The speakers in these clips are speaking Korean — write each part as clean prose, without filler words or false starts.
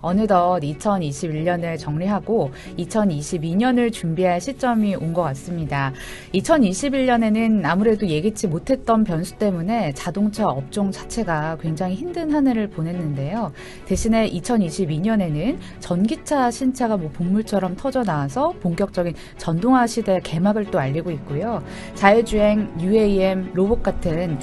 어느덧 2021년을 정리하고 2022년을 준비할 시점이 온 것 같습니다. 2021년에는 아무래도 예기치 못했던 변수 때문에 자동차 업종 자체가 굉장히 힘든 한 해를 보냈는데요. 대신에 2022년에는 전기차 신차가 복물처럼 터져나와서 본격적인 전동화 시대 개막을 또 알리고 있고요. 자율주행, UAM, 로봇 같은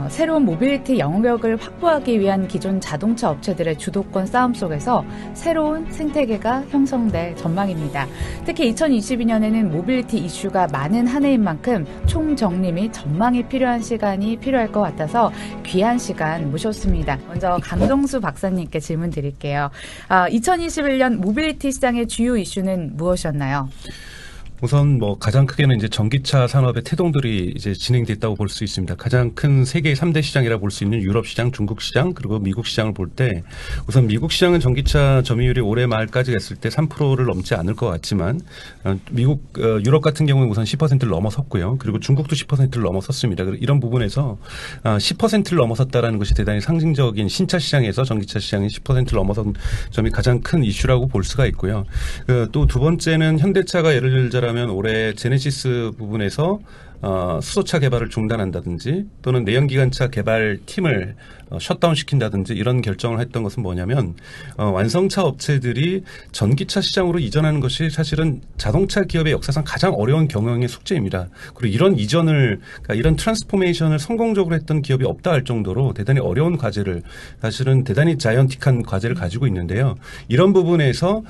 새로운 모빌리티 영역을 확보하기 위한 기존 자동차 업체들의 주도권 싸움 속에서 새로운 생태계가 형성될 전망입니다. 특히 2022년에는 모빌리티 이슈가 많은 한 해인 만큼 총정리 및 전망이 필요한 시간이 필요할 것 같아서 귀한 시간 모셨습니다. 먼저 강동수 박사님께 질문 드릴게요. 2021년 모빌리티 시장의 주요 이슈는 무엇이었나요? 우선 가장 크게는 이제 전기차 산업의 태동들이 이제 진행됐다고 볼 수 있습니다. 가장 큰 세계 3대 시장이라 볼 수 있는 유럽 시장, 중국 시장, 그리고 미국 시장을 볼 때 우선 미국 시장은 전기차 점유율이 올해 말까지 했을 때 3%를 넘지 않을 것 같지만 유럽 같은 경우는 우선 10%를 넘어섰고요. 그리고 중국도 10%를 넘어섰습니다. 이런 부분에서 10%를 넘어섰다라는 것이 대단히 상징적인 신차 시장에서 전기차 시장이 10%를 넘어선 점이 가장 큰 이슈라고 볼 수가 있고요. 또 두 번째는 현대차가 예를 들자면 올해 제네시스 부분에서 수소차 개발을 중단한다든지 또는 내연기관차 개발 팀을 셧다운시킨다든지 이런 결정을 했던 것은 뭐냐면 완성차 업체들이 전기차 시장으로 이전하는 것이 사실은 자동차 기업의 역사상 가장 어려운 경영의 숙제입니다. 그리고 이런 이전을 이런 트랜스포메이션을 성공적으로 했던 기업이 없다 할 정도로 대단히 어려운 과제를 사실은 대단히 자이언틱한 과제를 가지고 있는데요. 이런 부분에서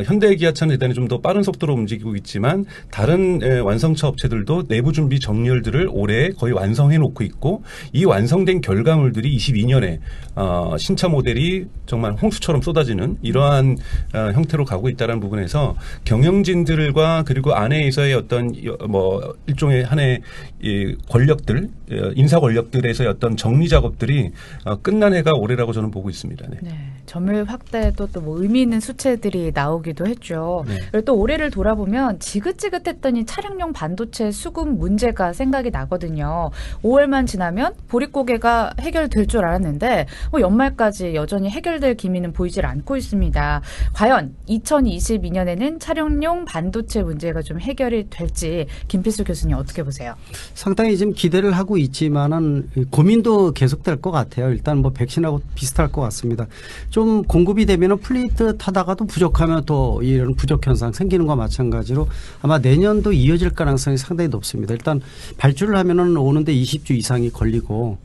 현대기아차는 대단히 좀 더 빠른 속도로 움직이고 있지만 다른 완성차 업체들도 내부 준비 정렬들을 올해 거의 완성해 놓고 있고 이 완성된 결과물들이 22년에 신차 모델이 정말 홍수처럼 쏟아지는 이러한 형태로 가고 있다는 부분에서 경영진들과 그리고 안에서의 어떤 일종의 하나의 권력들, 인사 권력들에서의 어떤 정리 작업들이 끝난 해가 올해라고 저는 보고 있습니다. 네. 네, 점유율 확대도 또 의미 있는 수치들이 나오기도 했죠. 네. 그리고 또 올해를 돌아보면 지긋지긋했던 이 차량용 반도체 수급 문제가 생각이 나거든요. 5월만 지나면 보릿고개가 해결될 줄 알았는데 연말까지 여전히 해결될 기미는 보이질 않고 있습니다. 과연 2022년에는 차량용 반도체 문제가 좀 해결이 될지 김필수 교수님 어떻게 보세요? 상당히 지금 기대를 하고 있지만은 고민도 계속될 것 같아요. 일단 백신하고 비슷할 것 같습니다. 좀 공급이 되면은 풀릴 듯 하다가도 부족하면 또 이런 부족 현상 생기는 것과 마찬가지로 아마 내년도 이어질 가능성이 상당히 높습니다. 일단 발주를 하면은 오는데 20주 이상이 걸리고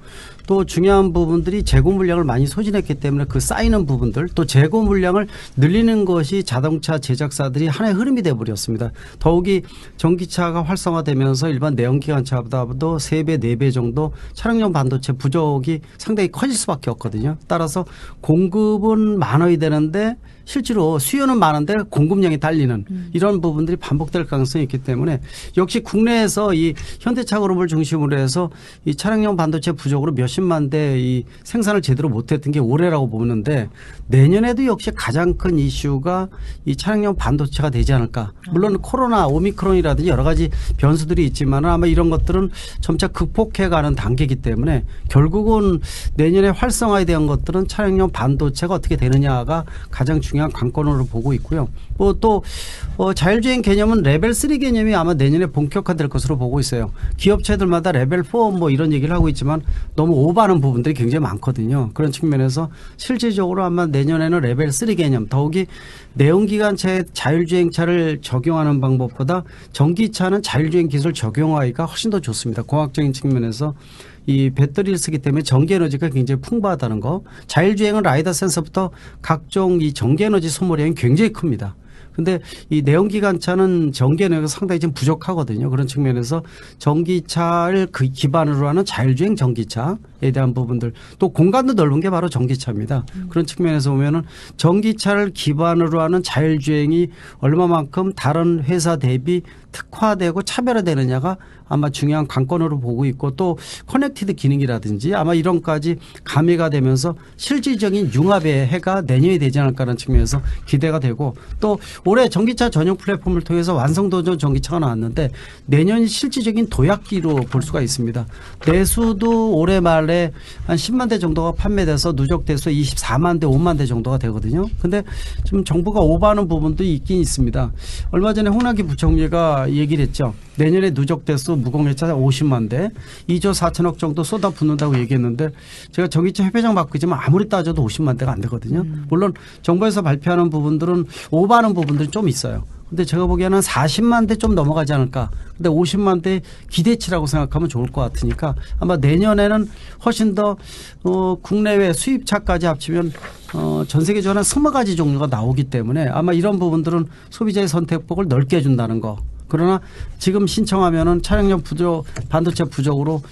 또 중요한 부분들이 재고 물량을 많이 소진했기 때문에 그 쌓이는 부분들 또 재고 물량을 늘리는 것이 자동차 제작사들이 하나의 흐름이 돼버렸습니다. 더욱이 전기차가 활성화되면서 일반 내연기관차보다도 3배, 4배 정도 차량용 반도체 부족이 상당히 커질 수밖에 없거든요. 따라서 공급은 많아야 되는데 실제로 수요는 많은데 공급량이 딸리는 이런 부분들이 반복될 가능성이 있기 때문에 역시 국내에서 이 현대차 그룹을 중심으로 해서 이 차량용 반도체 부족으로 몇십만 대 이 생산을 제대로 못했던 게 올해라고 보는데 내년에도 역시 가장 큰 이슈가 이 차량용 반도체가 되지 않을까. 물론 코로나 오미크론이라든지 여러 가지 변수들이 있지만 아마 이런 것들은 점차 극복해가는 단계이기 때문에 결국은 내년에 활성화에 대한 것들은 차량용 반도체가 어떻게 되느냐가 가장 중요한 관건으로 보고 있고요. 또 자율주행 개념은 레벨 3 개념이 아마 내년에 본격화될 것으로 보고 있어요. 기업체들마다 레벨 4 이런 얘기를 하고 있지만 너무 오버하는 부분들이 굉장히 많거든요. 그런 측면에서 실질적으로 아마 내년에는 레벨 3 개념 더욱이 내연기관차에 자율주행차를 적용하는 방법보다 전기차는 자율주행 기술 적용하기가 훨씬 더 좋습니다. 공학적인 측면에서 이 배터리를 쓰기 때문에 전기 에너지가 굉장히 풍부하다는 거. 자율주행은 라이다 센서부터 각종 이 전기 에너지 소모량이 굉장히 큽니다. 근데 이 내연기관차는 전기 에너지가 상당히 좀 부족하거든요. 그런 측면에서 전기차를 그 기반으로 하는 자율주행 전기차에 대한 부분들 또 공간도 넓은 게 바로 전기차입니다. 그런 측면에서 보면은 전기차를 기반으로 하는 자율주행이 얼마만큼 다른 회사 대비 특화되고 차별화되느냐가 아마 중요한 관건으로 보고 있고 또 커넥티드 기능이라든지 아마 이런까지 가미가 되면서 실질적인 융합의 해가 내년이 되지 않을까라는 측면에서 기대가 되고 또 올해 전기차 전용 플랫폼을 통해서 완성도전 전기차가 나왔는데 내년 실질적인 도약기로 볼 수가 있습니다. 내수도 올해 말에 한 10만 대 정도가 판매돼서 누적 대수 24만 대, 5만 대 정도가 되거든요. 근데 지금 정부가 오버하는 부분도 있긴 있습니다. 얼마 전에 홍남기 부총리가 얘기를 했죠. 내년에 누적 대수 무공해차 50만 대, 2조 4천억 정도 쏟아붓는다고 얘기했는데 제가 전기차 협회장 맡고 있지만 아무리 따져도 50만 대가 안 되거든요. 물론 정부에서 발표하는 부분들은 오버하는 부분들이 좀 있어요. 근데 제가 보기에는 40만 대 좀 넘어가지 않을까. 근데 50만 대 기대치라고 생각하면 좋을 것 같으니까 아마 내년에는 훨씬 더 국내외 수입차까지 합치면 전 세계적으로 한 20가지 종류가 나오기 때문에 아마 이런 부분들은 소비자의 선택폭을 넓게 해준다는 거. 그러나 지금 신청하면은 차량용 반도체 부족으로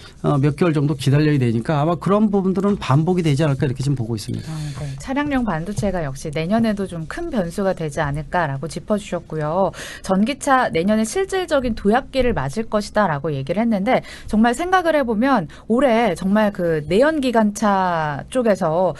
몇 개월 정도 기다려야 되니까 아마 그런 부분들은 반복이 되지 않을까 이렇게 지금 보고 있습니다. 네. 차량용 반도체가 역시 내년에도 좀 큰 변수가 되지 않을까라고 짚어주셨고요. 전기차 내년에 실질적인 도약기를 맞을 것이다라고 얘기를 했는데 정말 생각을 해보면 올해 정말 그 내연기관차 쪽에서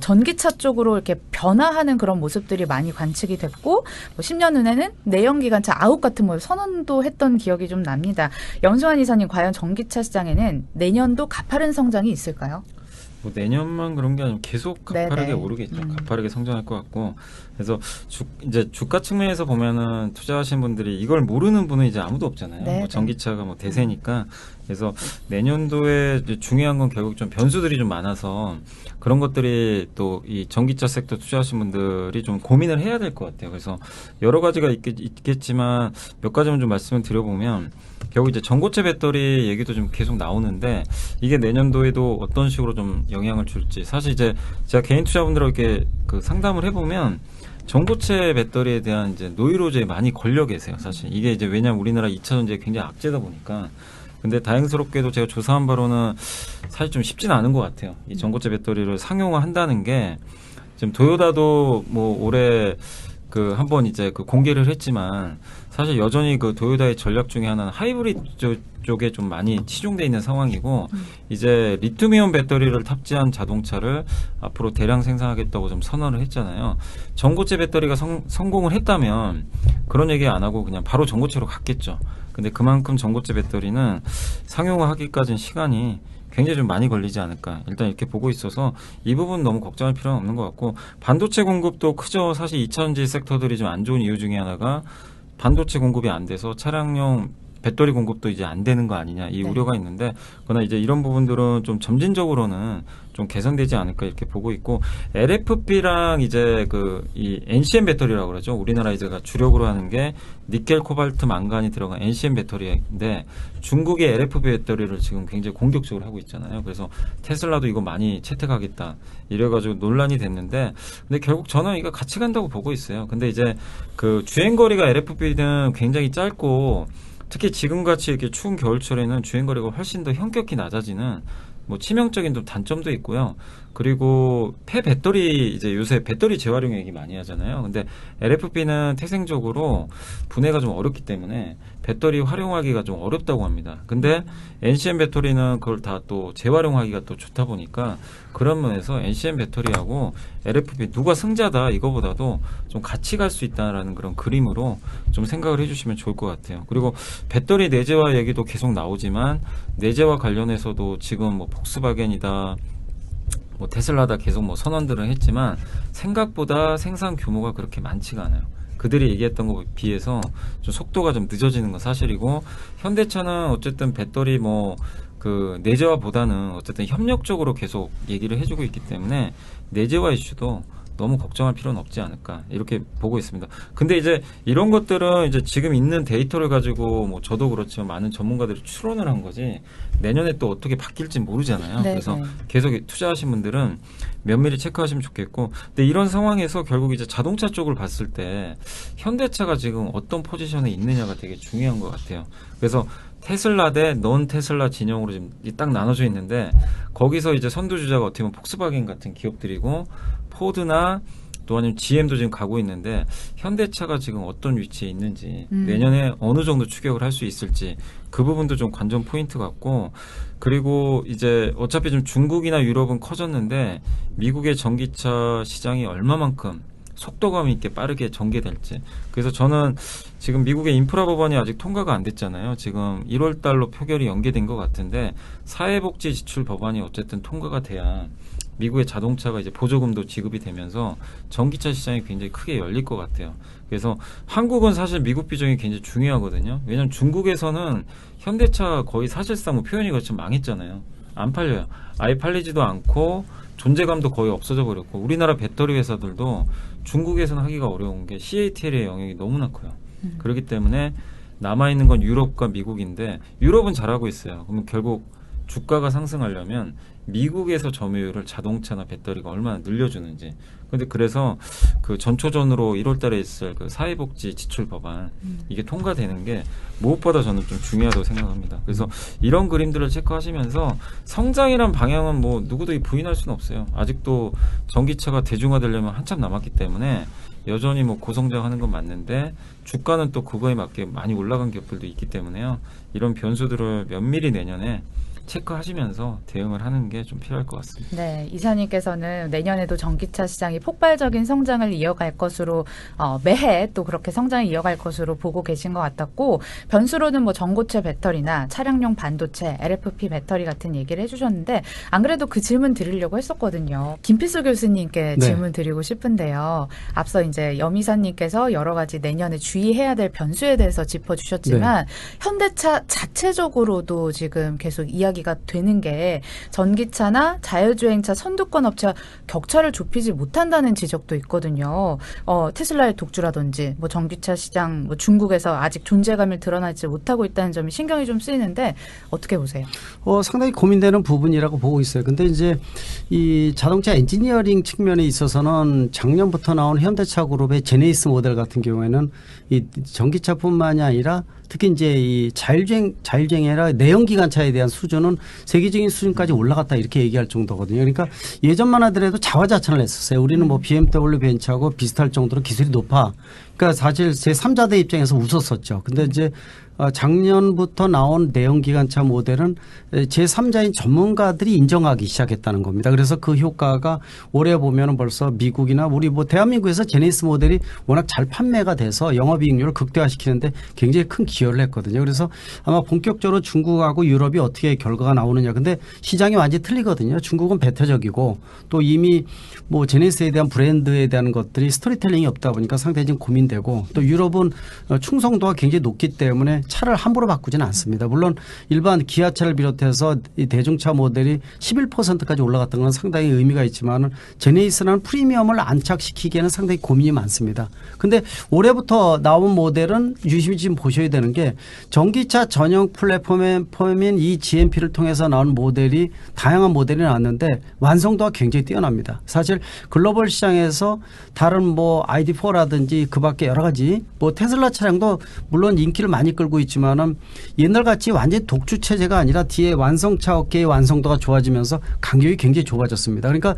전기차 쪽으로 이렇게 변화하는 그런 모습들이 많이 관측이 됐고 뭐 10년 후에는 내연기관차 아웃 같은 걸 선언도 했던 기억이 좀 납니다. 염수환 이사님 과연 전기차 시장에는 내년도 가파른 성장이 있을까요? 뭐 내년만 그런 게 아니고 계속 가파르게 네네. 오르겠죠. 가파르게 성장할 것 같고 그래서 이제 주가 측면에서 보면은 투자하신 분들이 이걸 모르는 분은 이제 아무도 없잖아요. 네네. 뭐 전기차가 뭐 대세니까 그래서 내년도에 이제 중요한 건 결국 좀 변수들이 좀 많아서 그런 것들이 또 이 전기차 섹터 투자하신 분들이 좀 고민을 해야 될 것 같아요. 그래서 여러 가지가 있겠지만 몇 가지만 좀 말씀을 드려보면 결국 이제 전고체 배터리 얘기도 좀 계속 나오는데 이게 내년도에도 어떤 식으로 좀 영향을 줄지 사실 이제 제가 개인 투자분들하고 이렇게 그 상담을 해보면 전고체 배터리에 대한 이제 노이로제에 많이 걸려 계세요. 사실 이게 이제 왜냐하면 우리나라 2차 전지가 굉장히 악재다 보니까 근데 다행스럽게도 제가 조사한 바로는 사실 좀 쉽지는 않은 것 같아요. 이 전고체 배터리를 상용화한다는 게 지금 도요타도 뭐 올해 그 한번 이제 그 공개를 했지만 사실 여전히 그 도요타의 전략 중에 하나는 하이브리드 쪽에 좀 많이 치중돼 있는 상황이고 이제 리튬이온 배터리를 탑재한 자동차를 앞으로 대량 생산하겠다고 좀 선언을 했잖아요. 전고체 배터리가 성공을 했다면 그런 얘기 안 하고 그냥 바로 전고체로 갔겠죠. 근데 그만큼 전고체 배터리는 상용화하기까지는 시간이 굉장히 좀 많이 걸리지 않을까. 일단 이렇게 보고 있어서 이 부분 너무 걱정할 필요는 없는 것 같고 반도체 공급도 크죠. 사실 2차전지 섹터들이 좀 안 좋은 이유 중에 하나가 반도체 공급이 안 돼서 차량용 배터리 공급도 이제 안 되는 거 아니냐 이 네. 우려가 있는데 그러나 이제 이런 부분들은 좀 점진적으로는 좀 개선되지 않을까 이렇게 보고 있고 LFP랑 이제 그 이 NCM 배터리라고 그러죠. 우리나라 이제가 주력으로 하는 게 니켈, 코발트, 망간이 들어간 NCM 배터리인데 중국의 LFP 배터리를 지금 굉장히 공격적으로 하고 있잖아요. 그래서 테슬라도 이거 많이 채택하겠다 이래가지고 논란이 됐는데 근데 결국 저는 이거 같이 간다고 보고 있어요. 근데 이제 그 주행거리가 LFP는 굉장히 짧고 특히 지금같이 이렇게 추운 겨울철에는 주행거리가 훨씬 더 현격히 낮아지는 뭐 치명적인 좀 단점도 있고요. 그리고 폐배터리 이제 요새 배터리 재활용 얘기 많이 하잖아요. 근데 LFP는 태생적으로 분해가 좀 어렵기 때문에 배터리 활용하기가 좀 어렵다고 합니다. 근데 NCM 배터리는 그걸 다 또 재활용하기가 또 좋다 보니까 그런 면에서 NCM 배터리하고 LFP 누가 승자다 이거보다도 좀 같이 갈 수 있다라는 그런 그림으로 좀 생각을 해주시면 좋을 것 같아요. 그리고 배터리 내재화 얘기도 계속 나오지만 내재화 관련해서도 지금 뭐 폭스바겐이다 뭐 테슬라다 계속 뭐 선언들은 했지만 생각보다 생산 규모가 그렇게 많지가 않아요. 그들이 얘기했던 것에 비해서 좀 속도가 좀 늦어지는 건 사실이고 현대차는 어쨌든 배터리 뭐 그 내재화보다는 어쨌든 협력적으로 계속 얘기를 해주고 있기 때문에 내재화 이슈도 너무 걱정할 필요는 없지 않을까 이렇게 보고 있습니다. 근데 이제 이런 것들은 이제 지금 있는 데이터를 가지고 뭐 저도 그렇지만 많은 전문가들이 추론을 한 거지 내년에 또 어떻게 바뀔지 모르잖아요. 네, 그래서 네. 계속 투자하신 분들은 면밀히 체크하시면 좋겠고 근데 이런 상황에서 결국 이제 자동차 쪽을 봤을 때 현대차가 지금 어떤 포지션에 있느냐가 되게 중요한 것 같아요. 그래서 테슬라 대 넌 테슬라 진영으로 지금 딱 나눠져 있는데 거기서 이제 선두주자가 어떻게 보면 폭스바겐 같은 기업들이고 포드나 또 아니면 GM도 지금 가고 있는데 현대차가 지금 어떤 위치에 있는지 내년에 어느 정도 추격을 할 수 있을지 그 부분도 좀 관전 포인트 같고 그리고 이제 어차피 좀 중국이나 유럽은 커졌는데 미국의 전기차 시장이 얼마만큼 속도감 있게 빠르게 전개될지. 그래서 저는 지금 미국의 인프라 법안이 아직 통과가 안 됐잖아요. 지금 1월 달로 표결이 연계된 것 같은데 사회복지 지출 법안이 어쨌든 통과가 돼야 미국의 자동차가 이제 보조금도 지급이 되면서 전기차 시장이 굉장히 크게 열릴 것 같아요. 그래서 한국은 사실 미국 비중이 굉장히 중요하거든요. 왜냐하면 중국에서는 현대차 거의 사실상 뭐 표현이 그렇지만 망했잖아요. 안 팔려요. 아예 팔리지도 않고 존재감도 거의 없어져 버렸고 우리나라 배터리 회사들도 중국에서는 하기가 어려운 게 CATL의 영역이 너무나 커요. 그렇기 때문에 남아있는 건 유럽과 미국인데 유럽은 잘하고 있어요. 그러면 결국 주가가 상승하려면 미국에서 점유율을 자동차나 배터리가 얼마나 늘려주는지. 근데 그래서 그 전초전으로 1월 달에 있을 그 사회복지 지출 법안 이게 통과되는 게 무엇보다 저는 좀 중요하다고 생각합니다. 그래서 이런 그림들을 체크하시면서 성장이란 방향은 뭐 누구도 부인할 수는 없어요. 아직도 전기차가 대중화되려면 한참 남았기 때문에 여전히 뭐 고성장하는 건 맞는데 주가는 또 그거에 맞게 많이 올라간 기업들도 있기 때문에요. 이런 변수들을 면밀히 내년에 체크하시면서 대응을 하는 게 좀 필요할 것 같습니다. 네, 이사님께서는 내년에도 전기차 시장이 폭발적인 성장을 이어갈 것으로 매해 또 그렇게 성장을 이어갈 것으로 보고 계신 것 같았고 변수로는 뭐 전고체 배터리나 차량용 반도체, LFP 배터리 같은 얘기를 해주셨는데 안 그래도 그 질문 드리려고 했었거든요. 김필수 교수님께 네. 질문 드리고 싶은데요. 앞서 이제 염 이사님께서 여러 가지 내년에 주의해야 될 변수에 대해서 짚어주셨지만 현대차 자체적으로도 지금 계속 이야기가 되는 게 전기차나 자율주행차 선두권 업체와 격차를 좁히지 못한다는 지적도 있거든요. 테슬라의 독주라든지 뭐 전기차 시장 뭐 중국에서 아직 존재감을 드러나지 못하고 있다는 점이 신경이 좀 쓰이는데 어떻게 보세요? 상당히 고민되는 부분이라고 보고 있어요. 근데 이제 이 자동차 엔지니어링 측면에 있어서는 작년부터 나온 현대차 그룹의 제네시스 모델 같은 경우에는 이 전기차뿐만이 아니라 특히 이제 이 자율주행이 아니라 내연기관차에 대한 수준은 세계적인 수준까지 올라갔다 이렇게 얘기할 정도거든요. 그러니까 예전만 하더라도 자화자찬을 했었어요. 우리는 뭐 BMW 벤츠하고 비슷할 정도로 기술이 높아. 그러니까 사실 제3자들 입장에서 웃었었죠. 근데 이제 작년부터 나온 내연기관차 모델은 제3자인 전문가들이 인정하기 시작했다는 겁니다. 그래서 그 효과가 올해 보면 벌써 미국이나 우리 뭐 대한민국에서 제네시스 모델이 워낙 잘 판매가 돼서 영업이익률을 극대화시키는데 굉장히 큰 기여를 했거든요. 그래서 아마 본격적으로 중국하고 유럽이 어떻게 결과가 나오느냐. 근데 시장이 완전히 틀리거든요. 중국은 배타적이고 또 이미 뭐 제네시스에 대한 브랜드에 대한 것들이 스토리텔링이 없다 보니까 상당히 좀 고민되고 또 유럽은 충성도가 굉장히 높기 때문에 차를 함부로 바꾸지는 않습니다. 물론 일반 기아차를 비롯해서 이 대중차 모델이 11%까지 올라갔던 건 상당히 의미가 있지만 제네시스는 프리미엄을 안착시키기에는 상당히 고민이 많습니다. 근데 올해부터 나온 모델은 유심히 지금 보셔야 되는 게 전기차 전용 플랫폼인 이 GMP를 통해서 나온 모델이 다양한 모델이 나왔는데 완성도가 굉장히 뛰어납니다. 사실 글로벌 시장에서 다른 뭐 ID4라든지 그 밖에 여러 가지 뭐 테슬라 차량도 물론 인기를 많이 끌고 있지만은 옛날같이 완전히 독주 체제가 아니라 뒤에 완성차 업계의 완성도가 좋아지면서 간격이 굉장히 좁아졌습니다. 그러니까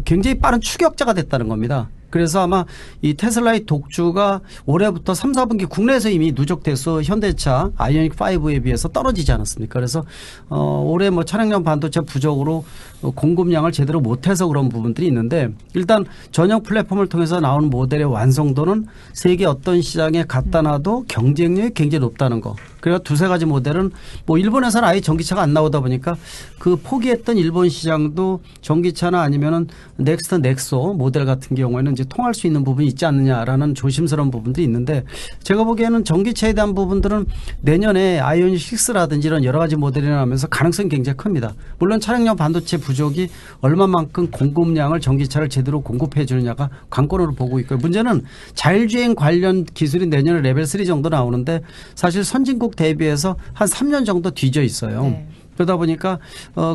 굉장히 빠른 추격자가 됐다는 겁니다. 그래서 아마 이 테슬라의 독주가 올해부터 3, 4분기 국내에서 이미 누적 대수 현대차 아이오닉 5에 비해서 떨어지지 않았습니까? 그래서 올해 뭐 차량용 반도체 부족으로 공급량을 제대로 못해서 그런 부분들이 있는데 일단 전용 플랫폼을 통해서 나온 모델의 완성도는 세계 어떤 시장에 갖다 놔도 경쟁력이 굉장히 높다는 거. 그래서 두세 가지 모델은 뭐 일본에서는 아예 전기차가 안 나오다 보니까 그 포기했던 일본 시장도 전기차나 아니면은 넥스트 넥소 모델 같은 경우에는 이제 통할 수 있는 부분이 있지 않느냐라는 조심스러운 부분들이 있는데 제가 보기에는 전기차에 대한 부분들은 내년에 아이오닉 6라든지 이런 여러 가지 모델이 나오면서 가능성이 굉장히 큽니다. 물론 차량용 반도체 부족이 얼마만큼 공급량을 전기차를 제대로 공급해 주느냐가 관건으로 보고 있고요. 문제는 자율주행 관련 기술이 내년에 레벨 3 정도 나오는데 사실 선진국 대비해서 한 3년 정도 뒤져 있어요. 네. 그러다 보니까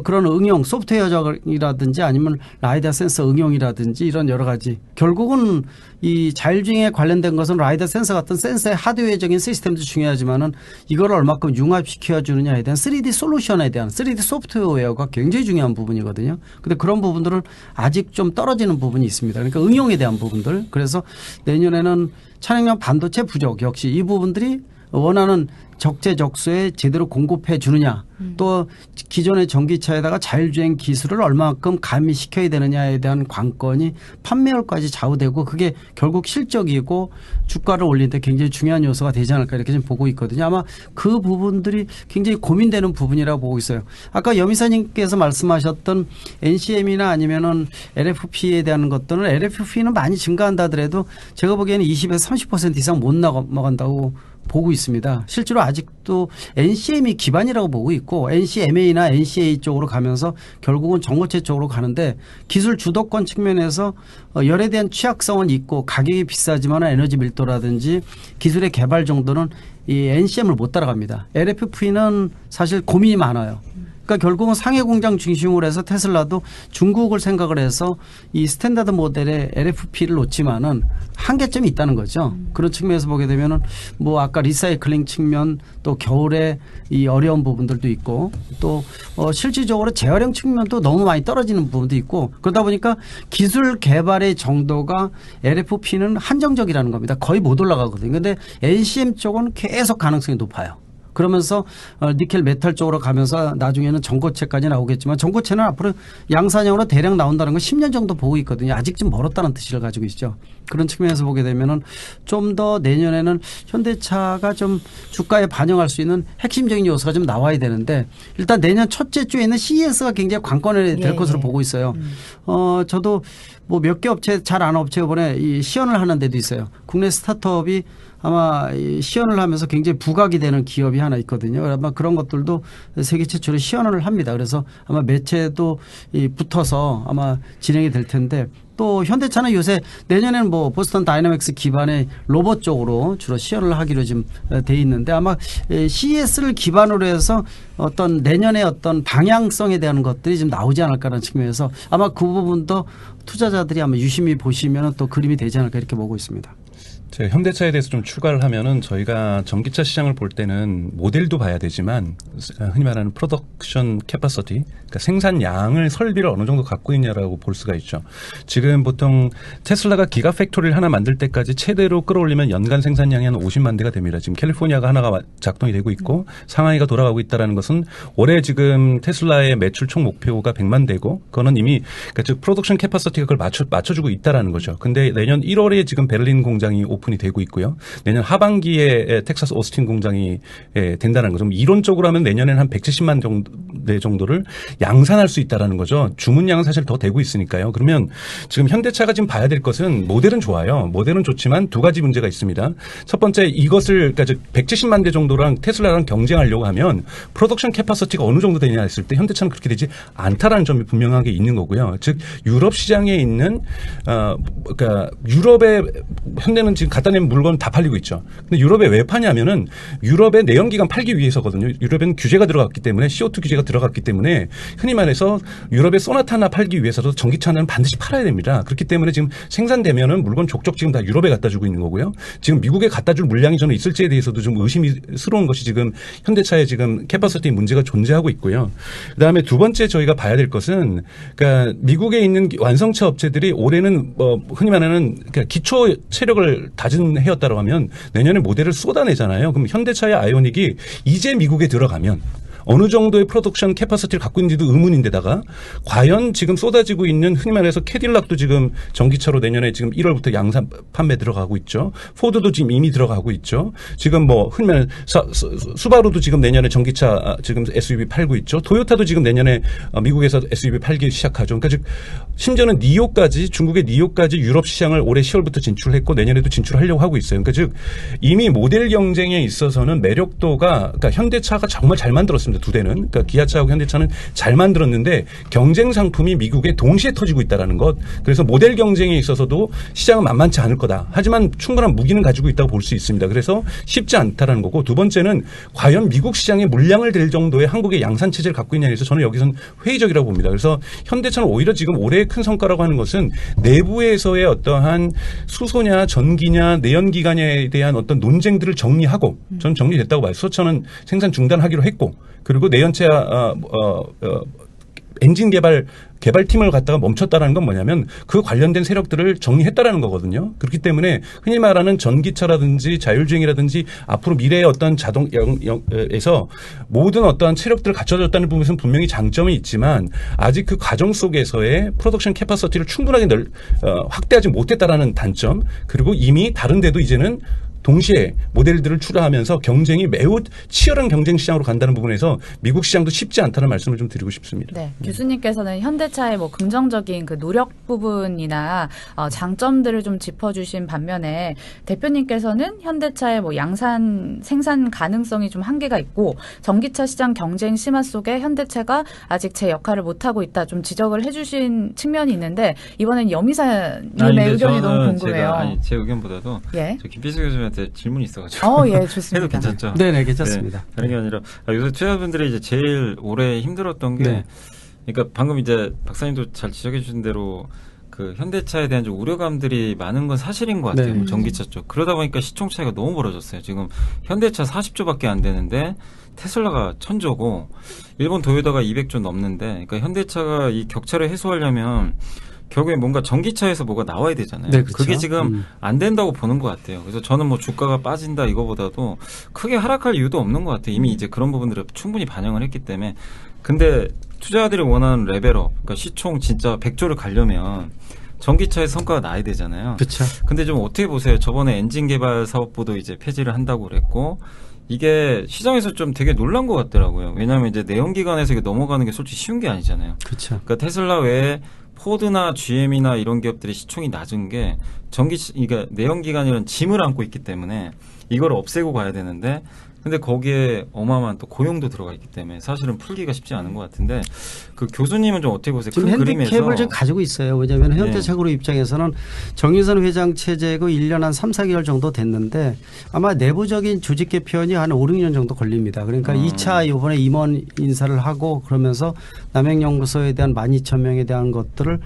그런 응용 소프트웨어적이라든지 아니면 라이다 센서 응용이라든지 이런 여러 가지 결국은 이 자율주행에 관련된 것은 라이다 센서 같은 센서의 하드웨어적인 시스템도 중요하지만은 이걸 얼마큼 융합시켜 주느냐에 대한 3D 솔루션에 대한 3D 소프트웨어가 굉장히 중요한 부분이거든요. 근데 그런 부분들은 아직 좀 떨어지는 부분이 있습니다. 그러니까 응용에 대한 부분들. 그래서 내년에는 차량용 반도체 부족 역시 이 부분들이 원하는 적재적소에 제대로 공급해 주느냐 또 기존의 전기차에다가 자율주행 기술을 얼마만큼 가미시켜야 되느냐에 대한 관건이 판매율까지 좌우되고 그게 결국 실적이고 주가를 올리는데 굉장히 중요한 요소가 되지 않을까 이렇게 좀 보고 있거든요. 아마 그 부분들이 굉장히 고민되는 부분이라고 보고 있어요. 아까 염이사님께서 말씀하셨던 NCM이나 아니면은 LFP에 대한 것들은 LFP는 많이 증가한다 하더라도 제가 보기에는 20에서 30% 이상 못 넘어간다고 보고 있습니다. 실제로 아직도 NCM이 기반이라고 보고 있고 NCMA나 NCA 쪽으로 가면서 결국은 전고체 쪽으로 가는데 기술 주도권 측면에서 열에 대한 취약성은 있고 가격이 비싸지만 에너지 밀도라든지 기술의 개발 정도는 이 NCM을 못 따라갑니다. LFP는 사실 고민이 많아요. 그러니까 결국은 상해 공장 중심으로 해서 테슬라도 중국을 생각을 해서 이 스탠다드 모델의 LFP를 놓지만은 한계점이 있다는 거죠. 그런 측면에서 보게 되면은 뭐 아까 리사이클링 측면 또 겨울에 이 어려운 부분들도 있고 또 실질적으로 재활용 측면도 너무 많이 떨어지는 부분도 있고 그러다 보니까 기술 개발의 정도가 LFP는 한정적이라는 겁니다. 거의 못 올라가거든요. 그런데 NCM 쪽은 계속 가능성이 높아요. 그러면서 니켈 메탈 쪽으로 가면서 나중에는 전고체까지 나오겠지만 전고체는 앞으로 양산형으로 대량 나온다는 건 10년 정도 보고 있거든요. 아직 좀 멀었다는 뜻을 가지고 있죠. 그런 측면에서 보게 되면은 좀 더 내년에는 현대차가 좀 주가에 반영할 수 있는 핵심적인 요소가 좀 나와야 되는데 일단 내년 첫째 주에는 CES가 굉장히 관건이 될 것으로 보고 있어요. 저도 뭐 몇 개 업체 잘 아는 업체 이번에 이 시연을 하는 데도 있어요. 국내 스타트업이 아마 시연을 하면서 굉장히 부각이 되는 기업이 하나 있거든요. 아마 그런 것들도 세계 최초로 시연을 합니다. 그래서 아마 매체도 붙어서 아마 진행이 될 텐데 또 현대차는 요새 내년에는 뭐 보스턴 다이나믹스 기반의 로봇 쪽으로 주로 시연을 하기로 지금 돼 있는데 아마 CES를 기반으로 해서 어떤 내년의 어떤 방향성에 대한 것들이 좀 나오지 않을까라는 측면에서 아마 그 부분도 투자자들이 아마 유심히 보시면 또 그림이 되지 않을까 이렇게 보고 있습니다. 제가 현대차에 대해서 좀 추가를 하면은 저희가 전기차 시장을 볼 때는 모델도 봐야 되지만 흔히 말하는 프로덕션 캐파시티, 그러니까 생산량을 설비를 어느 정도 갖고 있냐라고 볼 수가 있죠. 지금 보통 테슬라가 기가 팩토리를 하나 만들 때까지 최대로 끌어올리면 연간 생산량이 한 50만 대가 됩니다. 지금 캘리포니아가 하나가 작동이 되고 있고 상하이가 돌아가고 있다라는 것은 올해 지금 테슬라의 매출 총 목표가 100만 대고 그거는 이미 그러니까 즉 프로덕션 캐파시티가 그걸 맞춰주고 있다라는 거죠. 근데 내년 1월에 지금 베를린 공장이 오픈이 되고 있고요. 내년 하반기에 텍사스 오스틴 공장이 된다는 거죠. 이론적으로 하면 내년에는 한 170만 대 정도를 양산할 수 있다라는 거죠. 주문량은 사실 더 되고 있으니까요. 그러면 지금 현대차가 지금 봐야 될 것은 모델은 좋아요. 모델은 좋지만 두 가지 문제가 있습니다. 첫 번째 이것을 그러니까 170만 대 정도랑 테슬라랑 경쟁하려고 하면 프로덕션 캐파시티가 어느 정도 되냐 했을 때 현대차는 그렇게 되지 않다라는 점이 분명하게 있는 거고요. 즉 유럽 시장에 있는 그러니까 유럽에 현대는 지금 갖다 내면 물건 다 팔리고 있죠. 근데 유럽에 왜 파냐면은 유럽에 내연기관 팔기 위해서거든요. 유럽에는 규제가 들어갔기 때문에 CO2 규제가 들어갔기 때문에 흔히 말해서 유럽에 소나타 하나 팔기 위해서도 전기차는 반드시 팔아야 됩니다. 그렇기 때문에 지금 생산되면은 물건 족족 지금 다 유럽에 갖다 주고 있는 거고요. 지금 미국에 갖다 줄 물량이 저는 있을지에 대해서도 좀 의심스러운 것이 지금 현대차의 지금 캐파시티 문제가 존재하고 있고요. 그다음에 두 번째 저희가 봐야 될 것은 그러니까 미국에 있는 완성차 업체들이 올해는 뭐 흔히 말하는 그러니까 기초 체력을 다진 해였다고 하면 내년에 모델을 쏟아내잖아요. 그럼 현대차의 아이오닉이 이제 미국에 들어가면 어느 정도의 프로덕션 캐파시티를 갖고 있는지도 의문인데다가 과연 지금 쏟아지고 있는 흔히 말해서 캐딜락도 지금 전기차로 내년에 지금 1월부터 양산 판매 들어가고 있죠. 포드도 지금 이미 들어가고 있죠. 지금 뭐 흔히 말해 수바루도 지금 내년에 전기차 지금 SUV 팔고 있죠. 토요타도 지금 내년에 미국에서 SUV 팔기 시작하죠. 그러니까 즉 심지어는 니오까지 중국의 니오까지 유럽 시장을 올해 10월부터 진출했고 내년에도 진출하려고 하고 있어요. 그러니까 즉 이미 모델 경쟁에 있어서는 매력도가 그러니까 현대차가 정말 잘 만들었습니다. 두 대는 그러니까 기아차하고 현대차는 잘 만들었는데 경쟁 상품이 미국에 동시에 터지고 있다라는 것. 그래서 모델 경쟁에 있어서도 시장은 만만치 않을 거다. 하지만 충분한 무기는 가지고 있다고 볼 수 있습니다. 그래서 쉽지 않다라는 거고 두 번째는 과연 미국 시장에 물량을 댈 정도의 한국의 양산 체제를 갖고 있냐에 대해서 저는 여기서는 회의적이라고 봅니다. 그래서 현대차는 오히려 지금 올해의 큰 성과라고 하는 것은 내부에서의 어떠한 수소냐 전기냐 내연기관에 대한 어떤 논쟁들을 정리하고 저는 정리됐다고 봐요. 수소차는 생산 중단하기로 했고 그리고 내연차 엔진 개발팀을 갖다가 멈췄다라는 건 뭐냐면 그 관련된 세력들을 정리했다라는 거거든요. 그렇기 때문에 흔히 말하는 전기차라든지 자율주행이라든지 앞으로 미래의 어떤 자동에서 모든 어떠한 체력들을 갖춰졌다는 부분에서는 분명히 장점이 있지만 아직 그 과정 속에서의 프로덕션 캐파시티를 충분하게 확대하지 못했다라는 단점, 그리고 이미 다른 데도 이제는 동시에 모델들을 출하하면서 경쟁이 매우 치열한 경쟁 시장으로 간다는 부분에서 미국 시장도 쉽지 않다는 말씀을 좀 드리고 싶습니다. 네, 교수님께서는 현대차의 뭐 긍정적인 그 노력 부분이나 장점들을 좀 짚어주신 반면에 대표님께서는 현대차의 뭐 양산 생산 가능성이 좀 한계가 있고 전기차 시장 경쟁 심화 속에 현대차가 아직 제 역할을 못하고 있다 좀 지적을 해주신 측면이 있는데 이번엔 여미사님의 의견이 너무 궁금해요. 제 의견보다도 예. 저 김필수 교수님한테 질문이 있어가지고. 예, 좋습니다. 해도 괜찮죠? 네네, 괜찮습니다. 네, 다른 게 아니라 요새 투자자분들이 이제 제일 오래 힘들었던 게, 네. 그러니까 방금 이제 박사님도 잘 지적해 주신 대로 그 현대차에 대한 좀 우려감들이 많은 건 사실인 것 같아요. 네. 전기차 쪽. 그러다 보니까 시총 차이가 너무 벌어졌어요. 지금 현대차 40조밖에 안 되는데 테슬라가 1000조고 일본 도요타가 200조 넘는데, 그러니까 현대차가 이 격차를 해소하려면 결국에 뭔가 전기차에서 뭐가 나와야 되잖아요. 네, 그렇죠. 그게 지금 안 된다고 보는 것 같아요. 그래서 저는 뭐 주가가 빠진다 이거보다도 크게 하락할 이유도 없는 것 같아요. 이미 이제 그런 부분들을 충분히 반영을 했기 때문에. 근데 투자자들이 원하는 레벨업, 그러니까 시총 진짜 100조를 가려면 전기차의 성과가 나야 되잖아요. 그렇죠. 근데 좀 어떻게 보세요? 저번에 엔진 개발 사업부도 이제 폐지를 한다고 그랬고, 이게 시장에서 좀 되게 놀란 것 같더라고요. 왜냐하면 이제 내연기관에서 이게 넘어가는 게 솔직히 쉬운 게 아니잖아요. 그렇죠. 그러니까 테슬라 외에 포드나 GM이나 이런 기업들이 시총이 낮은 게 그러니까 내연기관이라는 짐을 안고 있기 때문에 이걸 없애고 가야 되는데, 근데 거기에 어마어마한 또 고용도 들어가 있기 때문에 사실은 풀기가 쉽지 않은 것 같은데, 그 교수님은 좀 어떻게 보세요? 지금 큰 그림에서. 핸디캡을 좀 가지고 있어요. 왜냐하면 네. 현대차 그룹 입장에서는 정유선 회장 체제고 1년 한 3, 4개월 정도 됐는데 아마 내부적인 조직 개편이 한 5, 6년 정도 걸립니다. 그러니까 2차 이번에 임원 인사를 하고 그러면서 남행연구소에 대한 12,000명에 대한 것들을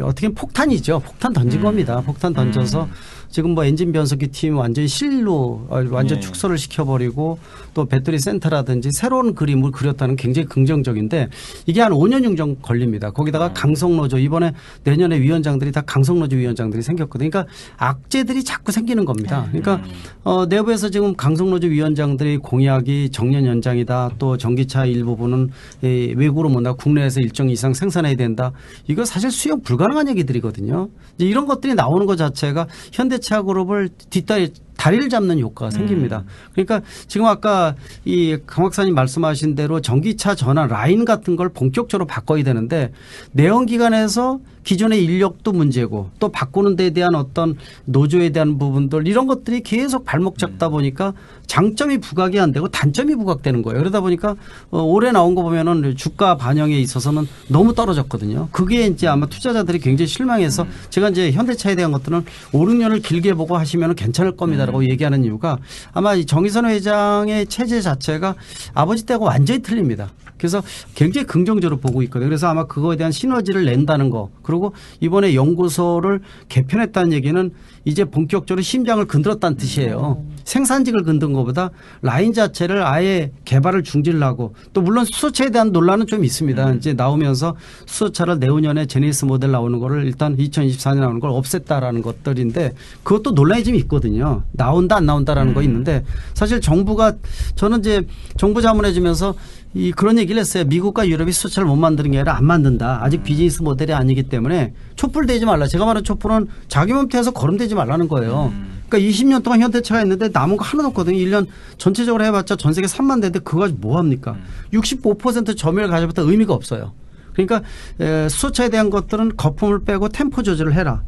어떻게 보면 폭탄이죠. 폭탄 던진 겁니다. 폭탄 던져서 지금 뭐 엔진 변속기 팀 완전히 실로 완전 네. 축소를 시켜버리고 또 배터리 센터라든지 새로운 그림을 그렸다는 굉장히 긍정적인데 이게 한 5년 정도 걸립니다. 거기다가 강성노조 이번에 내년에 위원장들이 다 강성노조 위원장들이 생겼거든요. 그러니까 악재들이 자꾸 생기는 겁니다. 그러니까 내부에서 지금 강성노조 위원장들이 공약이 정년 연장이다. 또 전기차 일부분은 외국으로 못 나가 국내에서 일정 이상 생산해야 된다. 이거 사실 수용 불가능한 얘기들이거든요. 이제 이런 것들이 나오는 것 자체가 현대차 그룹을 다리를 잡는 효과가 생깁니다. 그러니까 지금 아까 이 강 박사님 말씀하신 대로 전기차 전환 라인 같은 걸 본격적으로 바꿔야 되는데 내연기관에서 기존의 인력도 문제고 또 바꾸는 데에 대한 어떤 노조에 대한 부분들 이런 것들이 계속 발목 잡다 보니까 장점이 부각이 안 되고 단점이 부각되는 거예요. 그러다 보니까 올해 나온 거 보면은 주가 반영에 있어서는 너무 떨어졌거든요. 그게 이제 아마 투자자들이 굉장히 실망해서 제가 이제 현대차에 대한 것들은 5, 6년을 길게 보고 하시면 괜찮을 겁니다라고 얘기하는 이유가 아마 이 정의선 회장의 체제 자체가 아버지 때하고 완전히 틀립니다. 그래서 굉장히 긍정적으로 보고 있거든요. 그래서 아마 그거에 대한 시너지를 낸다는 거. 그리고 이번에 연구소를 개편했다는 얘기는 이제 본격적으로 심장을 건드렸다는 뜻이에요. 생산직을 건든 것보다 라인 자체를 아예 개발을 중지하고 또 물론 수소차에 대한 논란은 좀 있습니다. 이제 나오면서 수소차를 내후년에 제네시스 모델 나오는 거를 일단 2024년에 나오는 걸 없앴다라는 것들인데 그것도 논란이 좀 있거든요. 나온다 안 나온다라는 거 있는데 사실 정부가 저는 이제 정부 자문해주면서 그런 얘기를 했어요. 미국과 유럽이 수소차를 못 만드는 게 아니라 안 만든다. 아직 비즈니스 모델이 아니기 때문에 촛불대지 말라. 제가 말하는 촛불은 자기 몸태에서 거름대지 말라는 거예요. 그러니까 20년 동안 현대차가 있는데 남은 거 하나도 없거든요. 1년 전체적으로 해봤자 전 세계 3만 대인데 그거 가지고 뭐 합니까? 65% 점유율 가져봤자 의미가 없어요. 그러니까 수소차에 대한 것들은 거품을 빼고 템포 조절을 해라.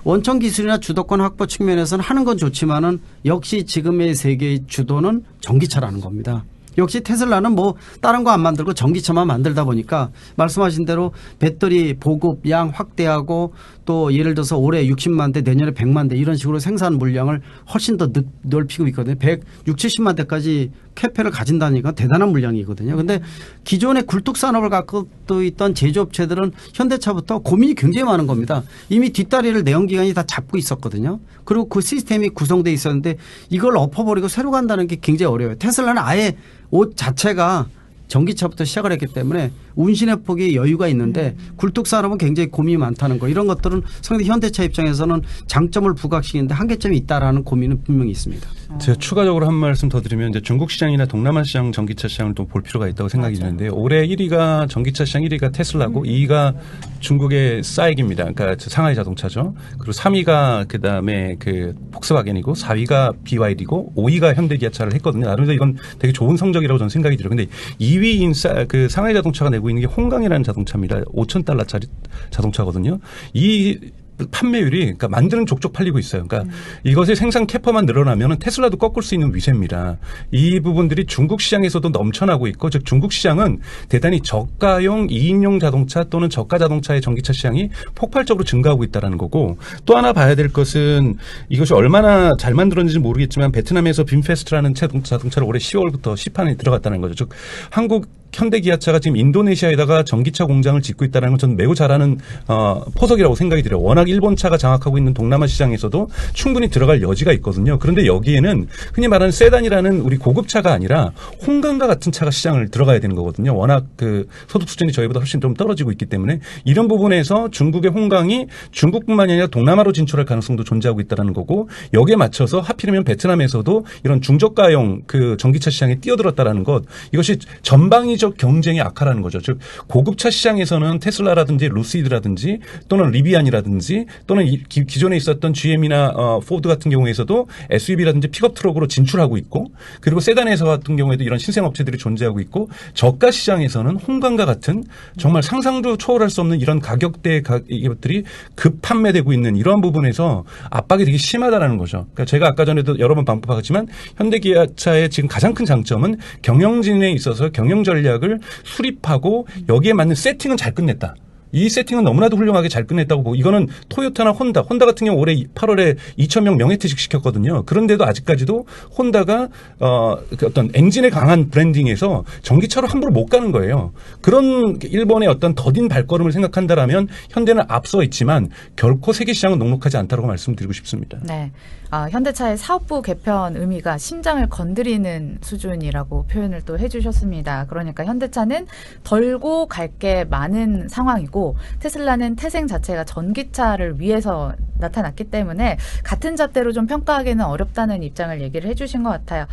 원천 기술이나 주도권 확보 측면에서는 하는 건 좋지만은 역시 지금의 세계의 주도는 전기차라는 겁니다. 역시 테슬라는 뭐 다른 거 안 만들고 전기차만 만들다 보니까 말씀하신 대로 배터리 보급 양 확대하고 또 예를 들어서 올해 60만 대 내년에 100만 대 이런 식으로 생산 물량을 훨씬 더 넓히고 있거든요. 160, 70만 대까지 캐패를 가진다니까 대단한 물량이거든요. 근데 기존의 굴뚝 산업을 갖고 있던 제조업체들은 현대차부터 고민이 굉장히 많은 겁니다. 이미 뒷다리를 내연기관이 다 잡고 있었거든요. 그리고 그 시스템이 구성돼 있었는데 이걸 엎어버리고 새로 간다는 게 굉장히 어려워요. 테슬라는 아예 옷 자체가 전기차부터 시작을 했기 때문에 운신의 폭이 여유가 있는데 굴뚝 산업은 굉장히 고민이 많다는 거 이런 것들은 상당히 현대차 입장에서는 장점을 부각시키는데 한계점이 있다라는 고민은 분명히 있습니다. 제가 추가적으로 한 말씀 더 드리면 이제 중국 시장이나 동남아 시장 전기차 시장을 또 볼 필요가 있다고 생각이 드는데 올해 1위가 전기차 시장 1위가 테슬라고 2위가 중국의 싸익입니다. 그러니까 상하이 자동차죠. 그리고 3위가 그다음에 그 폭스바겐이고 4위가 BYD고 5위가 현대기아차를 했거든요. 나름대로 이건 되게 좋은 성적이라고 저는 생각이 들어요. 근데 2위인 그 상하이 자동차가 내고 있는 게 홍강이라는 자동차입니다. $5,000짜리 자동차거든요. 이 판매율이 그러니까 만드는 족족 팔리고 있어요. 그러니까 이것의 생산 캐파만 늘어나면 테슬라도 꺾을 수 있는 위세입니다. 이 부분들이 중국 시장에서도 넘쳐나고 있고 즉 중국 시장은 대단히 저가용 2인용 자동차 또는 저가 자동차의 전기차 시장이 폭발적으로 증가하고 있다는 거고 또 하나 봐야 될 것은 이것이 얼마나 잘 만들었는지 모르겠지만 베트남에서 빔페스트라는 자동차를 올해 10월부터 시판에 들어갔다는 거죠. 즉 한국 현대기아차가 지금 인도네시아에다가 전기차 공장을 짓고 있다는 건 저는 매우 잘하는 포석이라고 생각이 들어요. 워낙 일본 차가 장악하고 있는 동남아 시장에서도 충분히 들어갈 여지가 있거든요. 그런데 여기에는 흔히 말하는 세단이라는 우리 고급차가 아니라 홍강과 같은 차가 시장을 들어가야 되는 거거든요. 워낙 그 소득 수준이 저희보다 훨씬 좀 떨어지고 있기 때문에 이런 부분에서 중국의 홍강이 중국뿐만이 아니라 동남아로 진출할 가능성도 존재하고 있다는 거고 여기에 맞춰서 하필이면 베트남에서도 이런 중저가용 그 전기차 시장에 뛰어들었다는 것 이것이 전방위적 경쟁이 악화라는 거죠. 즉 고급차 시장에서는 테슬라라든지 루시드라든지 또는 리비안이라든지 또는 기존에 있었던 GM이나 포드 같은 경우에서도 SUV라든지 픽업 트럭으로 진출하고 있고 그리고 세단에서 같은 경우에도 이런 신생 업체들이 존재하고 있고 저가 시장에서는 홍강과 같은 정말 상상도 초월할 수 없는 이런 가격대 이것들이 급 판매되고 있는 이러한 부분에서 압박이 되게 심하다라는 거죠. 그러니까 제가 아까 전에도 여러 번 반복하지만 현대기아차의 지금 가장 큰 장점은 경영진에 있어서 경영 전략을 수립하고 여기에 맞는 세팅은 잘 끝냈다. 이 세팅은 너무나도 훌륭하게 잘 끝냈다고 보고 이거는 토요타나 혼다 같은 경우 올해 8월에 2,000명 명예퇴직 시켰거든요. 그런데도 아직까지도 혼다가 그 어떤 엔진에 강한 브랜딩에서 전기차로 함부로 못 가는 거예요. 그런 일본의 어떤 더딘 발걸음을 생각한다라면 현대는 앞서 있지만 결코 세계 시장은 녹록하지 않다고 말씀드리고 싶습니다. 네. 현대차의 사업부 개편 의미가 심장을 건드리는 수준이라고 표현을 또 해주셨습니다. 그러니까 현대차는 덜고 갈 게 많은 상황이고 테슬라는 태생 자체가 전기차를 위해서 나타났기 때문에 같은 잣대로 좀 평가하기는 어렵다는 입장을 얘기를 해주신 것 같아요.